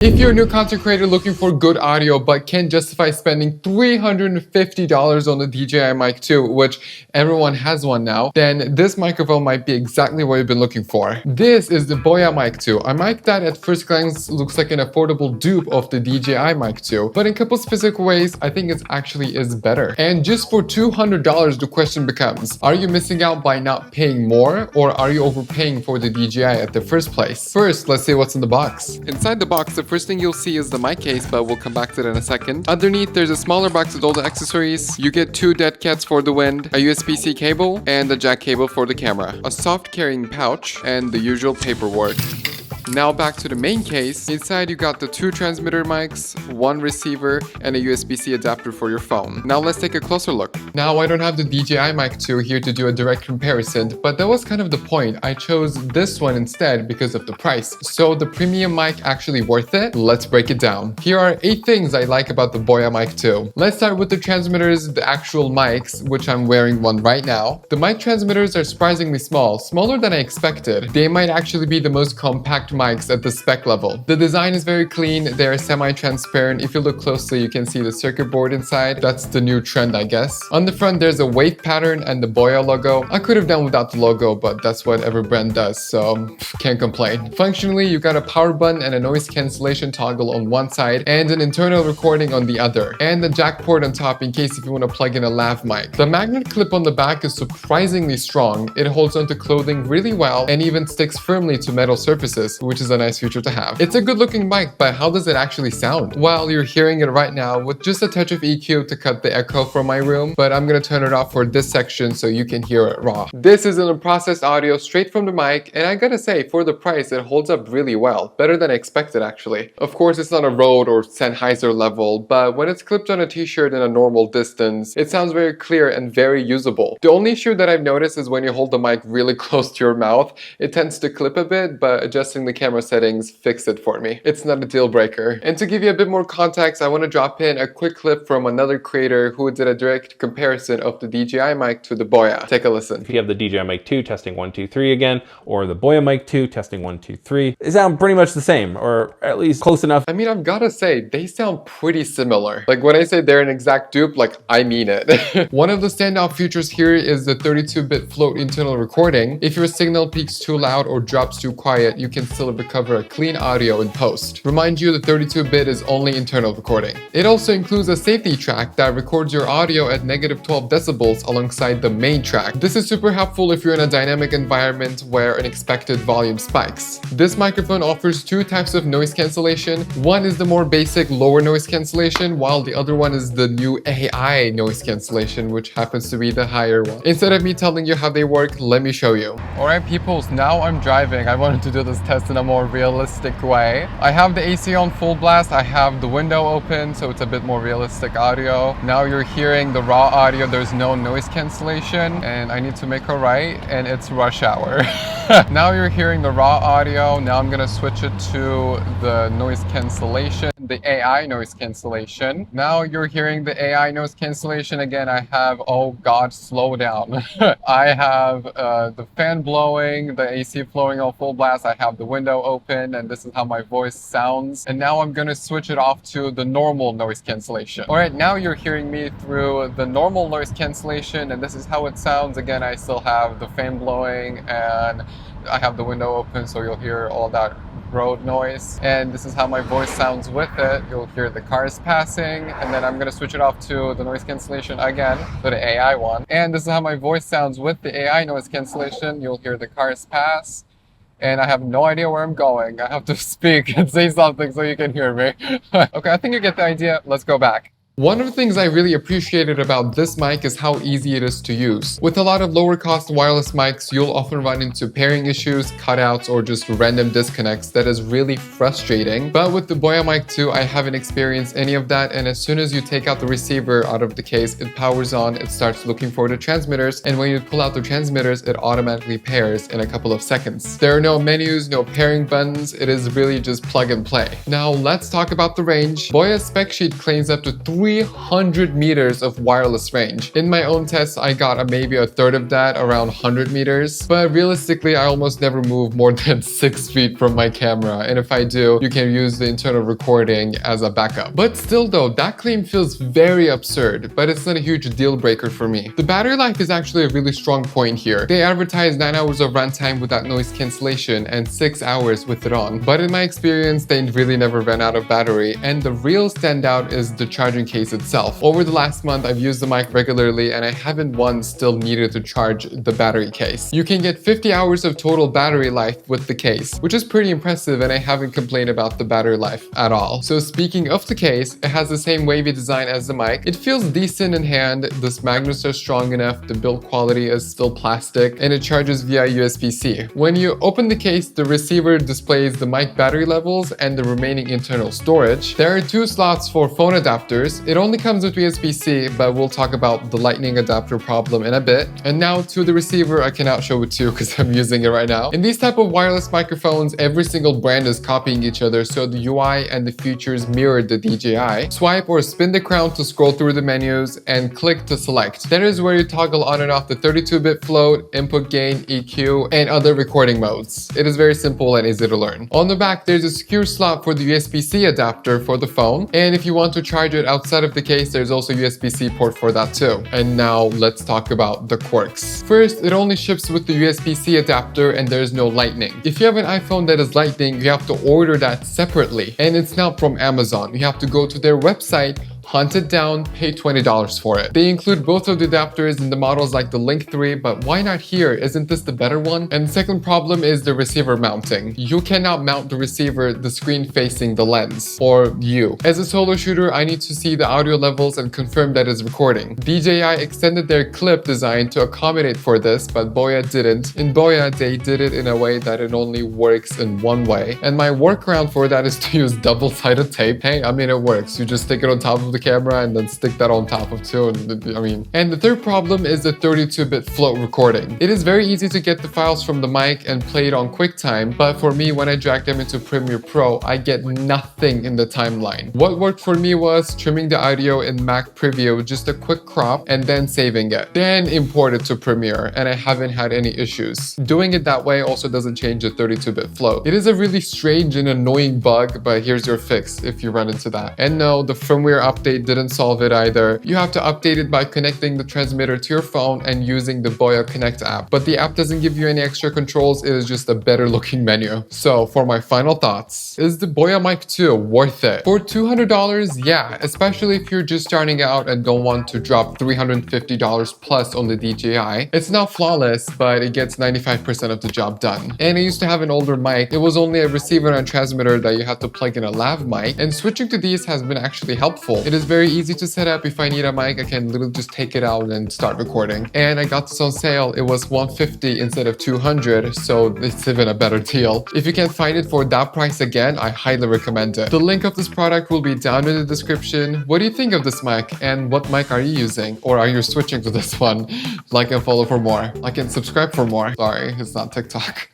If you're a new content creator looking for good audio but can't justify spending $350 on the DJI Mic 2, which everyone has one now, then this microphone might be exactly what you've been looking for. This is the Boya Mic 2, a mic that at first glance looks like an affordable dupe of the DJI Mic 2, but in a couple specific ways, I think it actually is better. And just for $200, the question becomes, are you missing out by not paying more, or are you overpaying for the DJI at the first place? First, let's see what's in the box. Inside the box, the first thing you'll see is the mic case, but we'll come back to that in a second. Underneath, there's a smaller box with all the accessories. You get 2 dead cats for the wind, a USB-C cable, and a jack cable for the camera, a soft carrying pouch, and the usual paperwork. Now back to the main case. Inside you got the 2 transmitter mics, 1 receiver, and a USB-C adapter for your phone. Now let's take a closer look. Now I don't have the DJI Mic 2 here to do a direct comparison, but that was kind of the point. I chose this one instead because of the price. So the premium mic actually worth it? Let's break it down. Here are 8 things I like about the Boya Mic 2. Let's start with the transmitters, the actual mics, which I'm wearing one right now. The mic transmitters are surprisingly small, smaller than I expected. They might actually be the most compact mics at the spec level. The design is very clean, they are semi-transparent. If you look closely, you can see the circuit board inside. That's the new trend, I guess. On the front, there's a wave pattern and the Boya logo. I could have done without the logo, but that's what every brand does, so can't complain. Functionally, you got a power button and a noise cancellation toggle on one side and an internal recording on the other, and the jack port on top in case if you want to plug in a lav mic. The magnet clip on the back is surprisingly strong. It holds onto clothing really well and even sticks firmly to metal surfaces, which is a nice feature to have. It's a good looking mic, but how does it actually sound? Well, you're hearing it right now with just a touch of EQ to cut the echo from my room, but I'm gonna turn it off for this section so you can hear it raw. This is an unprocessed audio straight from the mic, and I gotta say, for the price, it holds up really well. Better than I expected, actually. Of course, it's not a Rode or Sennheiser level, but when it's clipped on a t-shirt in a normal distance, it sounds very clear and very usable. The only issue that I've noticed is when you hold the mic really close to your mouth, it tends to clip a bit, but adjusting the camera settings fix it for me. It's not a deal breaker. And to give you a bit more context, I want to drop in a quick clip from another creator who did a direct comparison of the DJI Mic to the Boya. Take a listen. If you have the DJI Mic 2 testing 1, 2, 3 again, or the Boya Mic 2 testing 1, 2, 3, they sound pretty much the same, or at least close enough. I mean, I've gotta say, they sound pretty similar. Like when I say they're an exact dupe, like I mean it. One of the standout features here is the 32-bit float internal recording. If your signal peaks too loud or drops too quiet, you can still recover a clean audio in post. Remind you, the 32-bit is only internal recording. It also includes a safety track that records your audio at -12 decibels alongside the main track. This is super helpful if you're in a dynamic environment where unexpected volume spikes. This microphone offers 2 types of noise cancellation. One is the more basic lower noise cancellation, while the other one is the new AI noise cancellation, which happens to be the higher one. Instead of me telling you how they work, let me show you. Alright peoples, now I'm driving. I wanted to do this test in a more realistic way. I have the AC on full blast, I have the window open, so it's a bit more realistic audio. Now you're hearing the raw audio, there's no noise cancellation, and I need to make a right, and it's rush hour. Now you're hearing the raw audio. Now I'm gonna switch it to the noise cancellation, the AI noise cancellation. Now you're hearing the AI noise cancellation again. I have, oh God, slow down. I have the fan blowing, the AC flowing on full blast. I have the window open, and this is how my voice sounds. And now I'm gonna switch it off to the normal noise cancellation. All right, now you're hearing me through the normal noise cancellation, and this is how it sounds. Again, I still have the fan blowing, and I have the window open, so you'll hear all that road noise. And this is how my voice sounds with it. You'll hear the cars passing, and then I'm gonna switch it off to the noise cancellation again, to the AI one. And this is how my voice sounds with the AI noise cancellation. You'll hear the cars pass, and I have no idea where I'm going. I have to speak and say something so you can hear me. Okay, I think you get the idea. Let's go back. One of the things I really appreciated about this mic is how easy it is to use. With a lot of lower cost wireless mics, you'll often run into pairing issues, cutouts, or just random disconnects that is really frustrating. But with the Boya Mic 2, I haven't experienced any of that, and as soon as you take out the receiver out of the case, it powers on, it starts looking for the transmitters, and when you pull out the transmitters, it automatically pairs in a couple of seconds. There are no menus, no pairing buttons, it is really just plug and play. Now let's talk about the range. Boya's spec sheet claims up to 3 300 meters of wireless range. In my own tests, I got maybe a third of that, around 100 meters. But realistically, I almost never move more than 6 feet from my camera. And if I do, you can use the internal recording as a backup. But still though, that claim feels very absurd, but it's not a huge deal breaker for me. The battery life is actually a really strong point here. They advertise 9 hours of runtime without noise cancellation and 6 hours with it on. But in my experience, they really never ran out of battery, and the real standout is the charging case itself. Over the last month, I've used the mic regularly and I haven't once still needed to charge the battery case. You can get 50 hours of total battery life with the case, which is pretty impressive, and I haven't complained about the battery life at all. So speaking of the case, it has the same wavy design as the mic. It feels decent in hand, the magnets are strong enough, the build quality is still plastic, and it charges via USB-C. When you open the case, the receiver displays the mic battery levels and the remaining internal storage. There are 2 slots for phone adapters. It only comes with USB-C, but we'll talk about the lightning adapter problem in a bit. And now to the receiver, I cannot show it to you because I'm using it right now. In these type of wireless microphones, every single brand is copying each other, so the UI and the features mirror the DJI. Swipe or spin the crown to scroll through the menus and click to select. That is where you toggle on and off the 32-bit float, input gain, EQ, and other recording modes. It is very simple and easy to learn. On the back, there's a secure slot for the USB-C adapter for the phone, and if you want to charge it outside of the case, there's also USB-C port for that too. And now let's talk about the quirks. First, it only ships with the USB-C adapter and there's no lightning. If you have an iPhone that is lightning, you have to order that separately, and it's not from Amazon. You have to go to their website, hunt it down, pay $20 for it. They include both of the adapters in the models like the Link 3, but why not here? Isn't this the better one? And the second problem is the receiver mounting. You cannot mount the receiver the screen facing the lens, or you. As a solo shooter, I need to see the audio levels and confirm that it's recording. DJI extended their clip design to accommodate for this, but Boya didn't. In Boya, they did it in a way that it only works in one way. And my workaround for that is to use double-sided tape. Hey, I mean, it works. You just stick it on top of the camera and then stick that on top of two. And the third problem is the 32-bit float recording. It is very easy to get the files from the mic and play it on QuickTime, but for me, when I drag them into Premiere Pro, I get nothing in the timeline. What worked for me was trimming the audio in Mac Preview, just a quick crop, and then saving it. Then import it to Premiere, and I haven't had any issues. Doing it that way also doesn't change the 32-bit float. It is a really strange and annoying bug, but here's your fix if you run into that. And no, the firmware update didn't solve it either. You have to update it by connecting the transmitter to your phone and using the Boya Connect app. But the app doesn't give you any extra controls, it is just a better looking menu. So for my final thoughts, is the Boya Mic 2 worth it? For $200, yeah, especially if you're just starting out and don't want to drop $350 plus on the DJI. It's not flawless, but it gets 95% of the job done. And I used to have an older mic. It was only a receiver and transmitter that you had to plug in a lav mic, and switching to these has been actually helpful. It is very easy to set up. If I need a mic, I can literally just take it out and start recording. And I got this on sale. It was $150 instead of $200, so it's even a better deal. If you can find it for that price again, I highly recommend it. The link of this product will be down in the description. What do you think of this mic, and what mic are you using? Or are you switching to this one? Like and follow for more. Like and subscribe for more. Sorry, it's not TikTok.